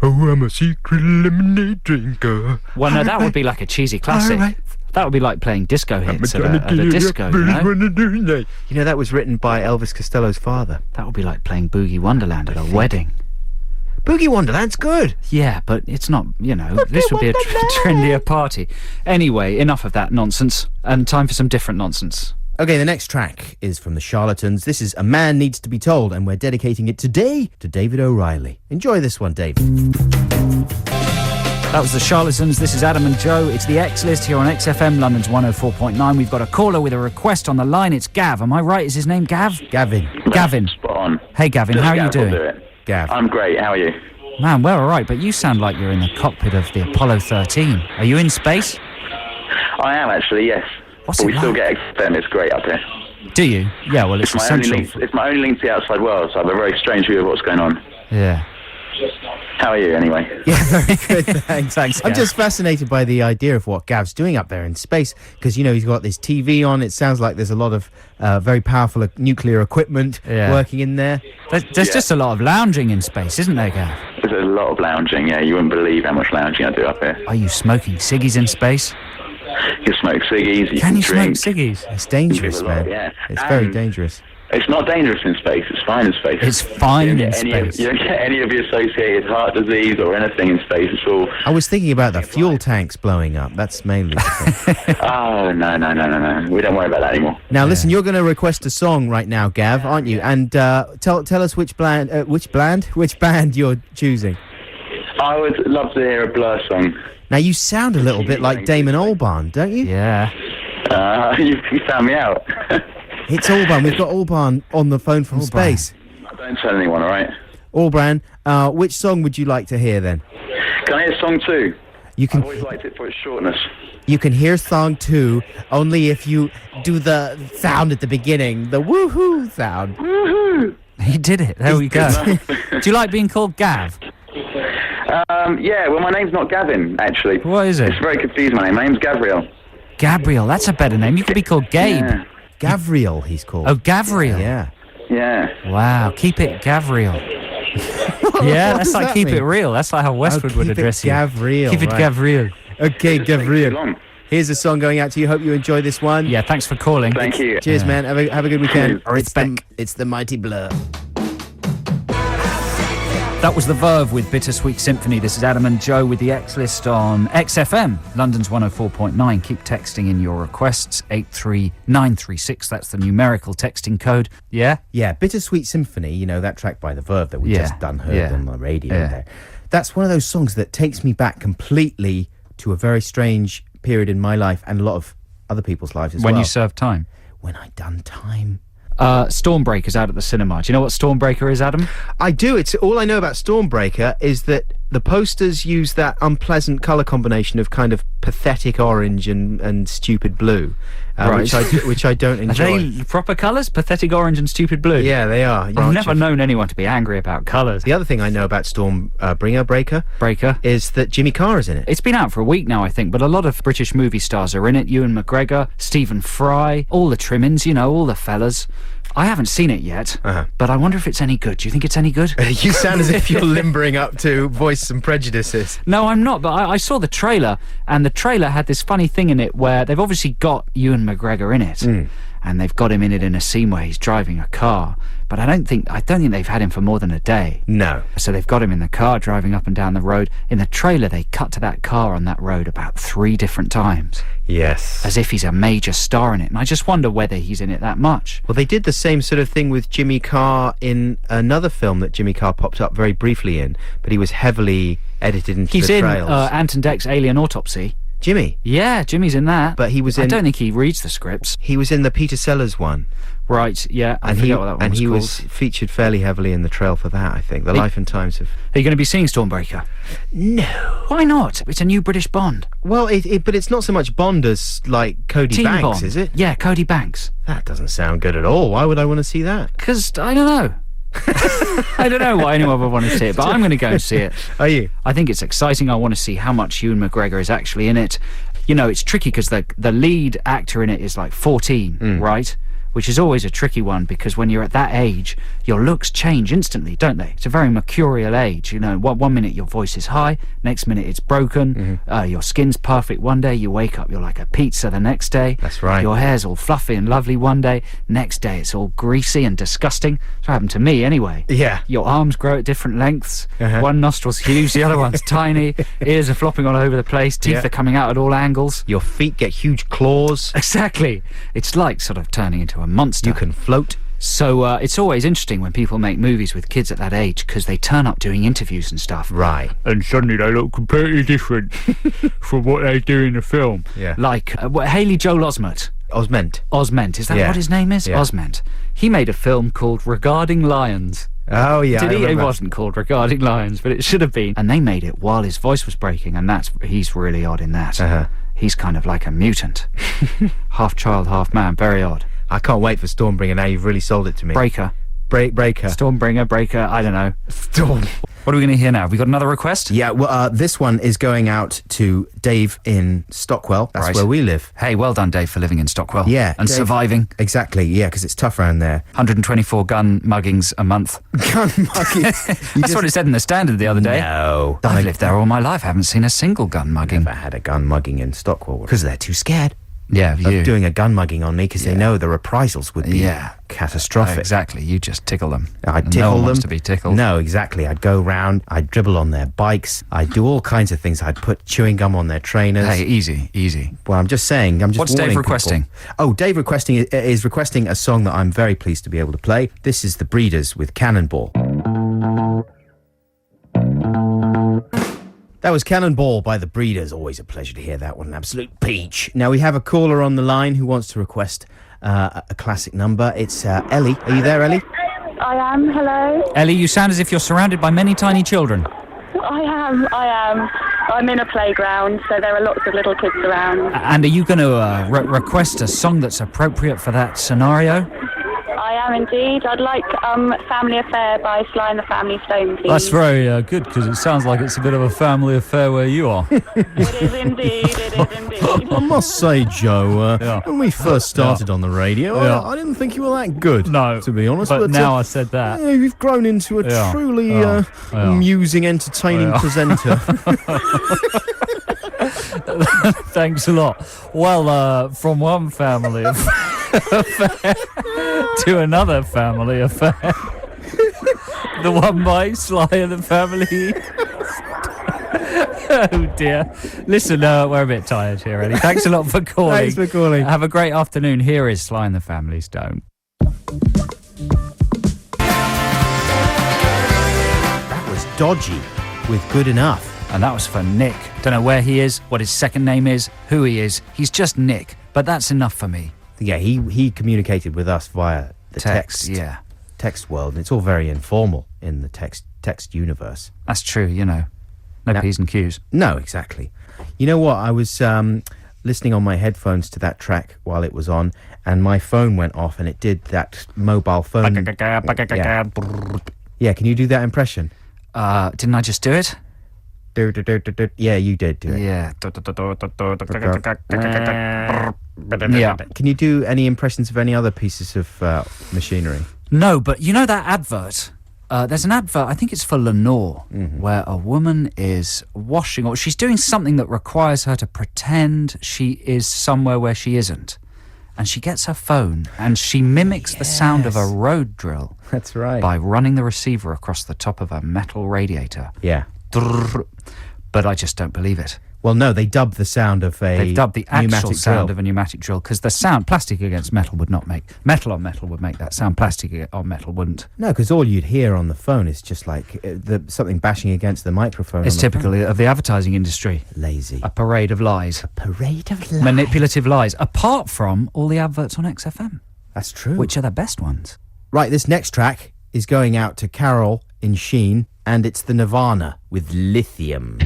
I'm a secret lemonade drinker. Well, no, that would be like a cheesy classic. Alright. That would be like playing disco hits at a disco, you know? You know, that was written by Elvis Costello's father. That would be like playing Boogie Wonderland at a wedding. Boogie Wonderland's good. Yeah, but it's not, this would be a trendier party. Anyway, enough of that nonsense, and time for some different nonsense. Okay, the next track is from the Charlatans. This is A Man Needs to Be Told, and we're dedicating it today to David O'Reilly. Enjoy this one, Dave. That was the Charlatans. This is Adam and Joe. It's the X List here on XFM, London's 104.9. We've got a caller with a request on the line. It's Gav. Am I right? Is his name Gav? Gavin. Gavin. Spot on. Hey, Gavin. How are you doing? Do it. Gav. I'm great. How are you? Man, we're all right, but you sound like you're in the cockpit of the Apollo 13. Are you in space? I am actually, yes. What's but it we still like? get XFM. It's great up here. Do you? Yeah, well, it's my only essential. link. It's my only link to the outside world, so I have a very strange view of what's going on. Yeah. How are you, anyway? Yeah, very good, thanks. Thanks, I'm Gav. just fascinated by the idea of what Gav's doing up there in space, because, you know, he's got this TV on. It sounds like there's a lot of very powerful nuclear equipment working in there. There's just a lot of lounging in space, isn't there, Gav? There's a lot of lounging, yeah. You wouldn't believe how much lounging I do up here. Are you smoking ciggies in space? You can smoke ciggies, you Can you drink. smoke ciggies? It's dangerous, You can do a lot, man. yeah. It's very And dangerous. It's not dangerous in space, it's fine in space. It's fine You don't in get space. You don't get any of the associated heart disease or anything in space at all. I was thinking about the fuel tanks blowing up. That's mainly the thing. Oh, no. We don't worry about that anymore. Now, listen, you're going to request a song right now, Gav, aren't you? And tell us which band you're choosing. I would love to hear a Blur song. Now, you sound a little bit like Damon Albarn, don't you? Yeah. You found me out. It's Albarn. We've got Albarn on the phone from space. Don't tell anyone, all right? Albarn, which song would you like to hear then? Can I hear song 2? You I've can always liked it for its shortness. you can hear song 2 only if you do the sound at the beginning, the woohoo sound. Woohoo! He did it. There we go. Do you like being called Gav? Yeah, well, my name's not Gavin, actually. What is it? It's very confusing, my name. My name's Gabriel. Gabriel. That's a better name. You could be called Gabe. Yeah. Gavriel, he's called. Oh, Gavriel. Yeah. Yeah. Wow. Keep it Gavriel. What Yeah, does that's like that keep mean? it real. That's like how Westwood would keep it address you. Gavriel, Keep it right. Gavriel. Okay, It's taking too Gavriel. long. Here's a song going out to you. Hope you enjoy this one. Yeah, thanks for calling. Thank you. Cheers, man. Have a good weekend. Cheers. It's the mighty Blur. That was The Verve with Bittersweet Symphony. This is Adam and Joe with the X List on XFM, London's 104.9. Keep texting in your requests, 83936. That's the numerical texting code. Yeah? Yeah, Bittersweet Symphony, you know, that track by The Verve that we just heard on the radio there. That's one of those songs that takes me back completely to a very strange period in my life and a lot of other people's lives as well. When you serve time. When I done time. Stormbreaker's out at the cinema. Do you know what Stormbreaker is, Adam? I do. It's all I know about Stormbreaker is that the posters use that unpleasant colour combination of kind of pathetic orange and stupid blue, Right. which I don't Are enjoy. they proper colours? Pathetic orange and stupid blue? Yeah, they are. I've never known anyone to be angry about colours. The other thing I know about Breaker is that Jimmy Carr is in it. It's been out for a week now, I think, but a lot of British movie stars are in it. Ewan McGregor, Stephen Fry, all the trimmings, you know, all the fellas. I haven't seen it yet, but I wonder if it's any good. Do you think it's any good? You sound as if you're limbering up to voice some prejudices. No, I'm not, but I saw the trailer, and the trailer had this funny thing in it where they've obviously got Ewan McGregor in it, and they've got him in it in a scene where he's driving a car, but I don't think they've had him for more than a day. No. So they've got him in the car driving up and down the road. In the trailer, they cut to that car on that road about 3 different times, Yes. as if he's a major star in it, and I just wonder whether he's in it that much. Well, they did the same sort of thing with Jimmy Carr in another film that Jimmy Carr popped up very briefly in, but he was heavily edited into He's the in trails. Ant and Dec's Alien Autopsy. Jimmy. Yeah, Jimmy's in that. But he was I in... don't think he reads the scripts. He was in the Peter Sellers one. Right, yeah, I And forget what that one was he called. was featured fairly heavily in the trail for that, I think. The Life and Times of... Are you going to be seeing Stormbreaker? No. Why not? It's a new British Bond. Well, but it's not so much Bond as, like, Cody Teen Banks, Bond. is it? Yeah, Cody Banks. That doesn't sound good at all. Why would I want to see that? Because, I don't know. I don't know why anyone would want to see it, but I'm going to go and see it. Are you? I think it's exciting. I want to see how much Ewan McGregor is actually in it. You know, it's tricky because the lead actor in it is like 14, right? which is always a tricky one because when you're at that age, your looks change instantly, don't they? It's a very mercurial age. You know, one minute your voice is high, next minute it's broken, your skin's perfect one day, you wake up, you're like a pizza the next day. That's right. Your hair's all fluffy and lovely one day, next day it's all greasy and disgusting. That's what happened to me anyway. Yeah. Your arms grow at different lengths. One nostril's huge, the other one's tiny. Ears are flopping all over the place. Teeth are coming out at all angles. Your feet get huge claws. Exactly. It's like sort of turning into a monster. You can float. So it's always interesting when people make movies with kids at that age because they turn up doing interviews and stuff. Right. And suddenly they look completely different from what they do in the film. Yeah. Like Haley Joel Osment. Osment. Is that what his name is? Yeah. Osment. He made a film called Regarding Lions. Oh, yeah. Did I he? It remember. wasn't called Regarding Lions, but it should have been. And they made it while his voice was breaking, and he's really odd in that. He's kind of like a mutant. Half child, half man. Very odd. I can't wait for Stormbringer now. You've really sold it to me. Breaker. Breaker. Stormbringer, Breaker, I don't know. Storm. What are we going to hear now? Have we got another request? Yeah, well, this one is going out to Dave in Stockwell. That's Right. where we live. Hey, well done, Dave, for living in Stockwell. Yeah. And Dave- surviving. Exactly, yeah, because it's tough around there. 124 gun muggings a month. Gun mugging. That's what it said in the Standard the other day. No. I've lived there all my life. I haven't seen a single gun mugging. Never had a gun mugging in Stockwell because they're too scared Yeah, of you. doing a gun mugging on me because they know the reprisals would be catastrophic. Exactly. You just tickle them. I'd And tickle no one them. wants to be tickled. No, exactly. I'd go round, I'd dribble on their bikes, I'd do all kinds of things. I'd put chewing gum on their trainers. Hey, easy. Well, I'm just saying. I'm just What's Dave warning requesting? people. Oh, Dave is requesting a song that I'm very pleased to be able to play. This is The Breeders with Cannonball. That was Cannonball by The Breeders. Always a pleasure to hear that one. An absolute peach. Now we have a caller on the line who wants to request a classic number. It's Ellie. Are you there, Ellie? I am, hello. Ellie, you sound as if you're surrounded by many tiny children. I am. I'm in a playground, so there are lots of little kids around. And are you going to request a song that's appropriate for that scenario? I am indeed. I'd like Family Affair by Sly and the Family Stone, please. That's very good, because it sounds like it's a bit of a family affair where you are. It is indeed, I must say, Joe, Yeah. when we first started on the radio, Yeah. I didn't think you were that good, No, to be honest. but now I said that. yeah, you've grown into a Yeah. truly Yeah. amusing, entertaining Yeah. presenter. Thanks a lot. Well, from one family affair to another family affair. The one by Sly and the Family. Oh dear. Listen, we're a bit tired here, Eddie. Thanks a lot for calling. Thanks for calling. Have a great afternoon. Here is Sly and the Family Stone. That was Dodgy with Good Enough. And that was for Nick. Don't know where he is, what his second name is, who he is. He's just Nick, but that's enough for me. Yeah, he communicated with us via the text world, and it's all very informal in the text universe. That's true, you know. No Now- P's and Q's. No, exactly. You know what? I was listening on my headphones to that track while it was on, and my phone went off, and it did that mobile phone. Yeah, can you do that impression? Didn't I just do it? Yeah, you did do it. Yeah. Yeah. Can you do any impressions of any other pieces of machinery? No, but you know that advert? There's an advert, I think it's for Lenore, where a woman is washing, or she's doing something that requires her to pretend she is somewhere where she isn't. And she gets her phone and she mimics the sound of a road drill That's right. by running the receiver across the top of a metal radiator. Yeah. But I just don't believe it. Well, no, they dubbed the sound of a They've dubbed the actual pneumatic sound drill. of a pneumatic drill, because the sound, plastic against metal would not make, metal on metal would make that sound, plastic on metal wouldn't. No, because all you'd hear on the phone is just like something bashing against the microphone. It's on the typical of the advertising industry. phone. Lazy. A parade of lies. Parade of lies. Manipulative lies, apart from all the adverts on XFM, That's true. which are the best ones. Right, this next track is going out to Carol in Sheen, and it's the Nirvana with Lithium.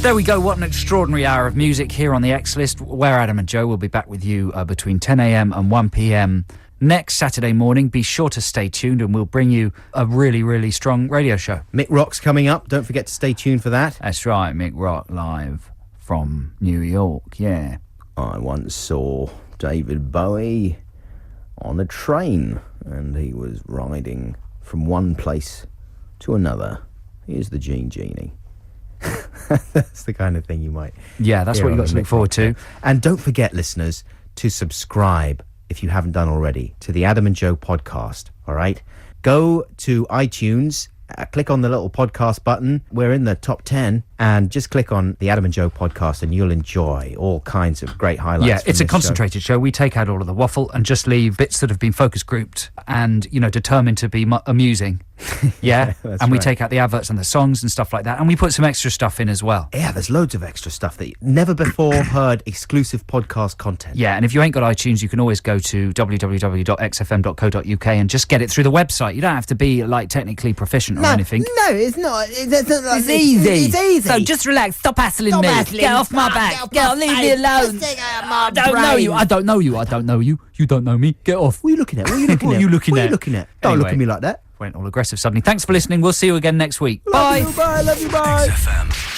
There we go. What an extraordinary hour of music here on the X List, where Adam and Joe will be back with you between 10 a.m. and 1 p.m. next Saturday morning. Be sure to stay tuned and we'll bring you a really, really strong radio show. Mick Rock's coming up. Don't forget to stay tuned for that. That's right, Mick Rock live from New York, yeah. I once saw David Bowie on a train, and he was riding from one place to another. Here's the Genie. That's the kind of thing you might... Yeah, that's what you've got to look forward to. And don't forget, listeners, to subscribe, if you haven't done already, to the Adam and Joe podcast, all right? Go to iTunes, click on the little podcast button. We're in the top 10, and just click on the Adam and Joe podcast, and you'll enjoy all kinds of great highlights. Yeah, it's a this concentrated show. We take out all of the waffle and just leave bits that have been focus grouped and, determined to be amusing. Yeah, and we take out the adverts and the songs and stuff like that, and we put some extra stuff in as well. Yeah, there's loads of extra stuff that you never before heard, exclusive podcast content. Yeah, and if you ain't got iTunes, you can always go to www.xfm.co.uk and just get it through the website. You don't have to be technically proficient or anything. No, it's not. It's easy. It's easy. So just relax. Stop hassling me. Get off my back. Leave me alone. I don't know you. I don't know you. I don't know you. You don't know me. Get off. What are you looking at? What are you looking What at? are you looking at? Don't look Anyway. at me like that. Went all aggressive suddenly. Thanks for listening. We'll see you again next week. Bye. Love you, bye. Love you, bye. XFM.